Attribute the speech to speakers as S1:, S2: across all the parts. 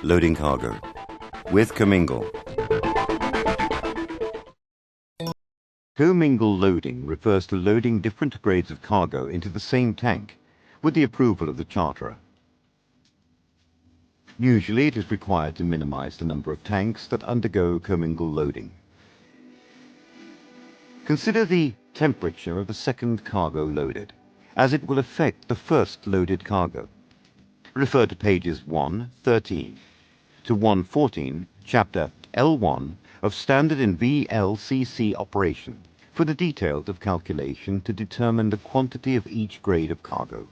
S1: Loading cargo with Commingled. Commingled loading refers to loading different grades of cargo into the same tank with the approval of the charterer. Usually it is required to minimize the number of tanks that undergo commingled loading. Consider the temperature of the second cargo loaded, as it will affect the first loaded cargo. Refer to pages 113 to 114, chapter L1 of Standard in VLCC operation for the details of calculation to determine the quantity of each grade of cargo.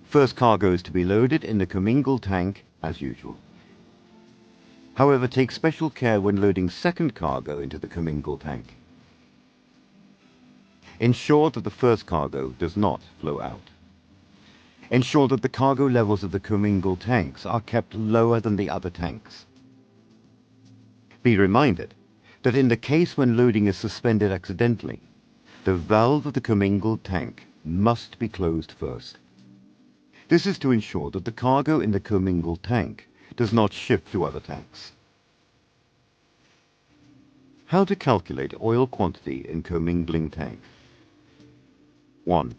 S1: First cargo is to be loaded in the commingled tank as usual. However, take special care when loading second cargo into the commingled tank. Ensure that the first cargo does not flow out. Ensure that the cargo levels of the commingled tanks are kept lower than the other tanks. Be reminded that in the case when loading is suspended accidentally, the valve of the commingled tank must be closed first. This is to ensure that the cargo in the commingled tank does not shift to other tanks. How to calculate oil quantity in commingling tank. 1.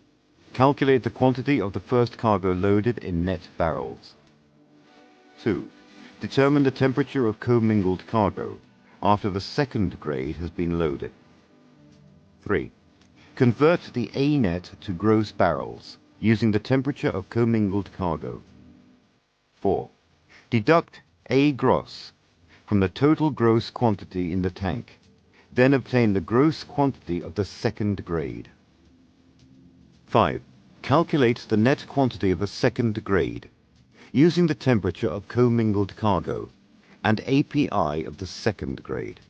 S1: Calculate the quantity of the first cargo loaded in net barrels. 2. Determine the temperature of commingled cargo after the second grade has been loaded. 3. Convert the A net to gross barrels using the temperature of commingled cargo. 4. Deduct A gross from the total gross quantity in the tank, then obtain the gross quantity of the second grade. 5. Calculate the net quantity of the second grade using the temperature of commingled cargo and API of the second grade.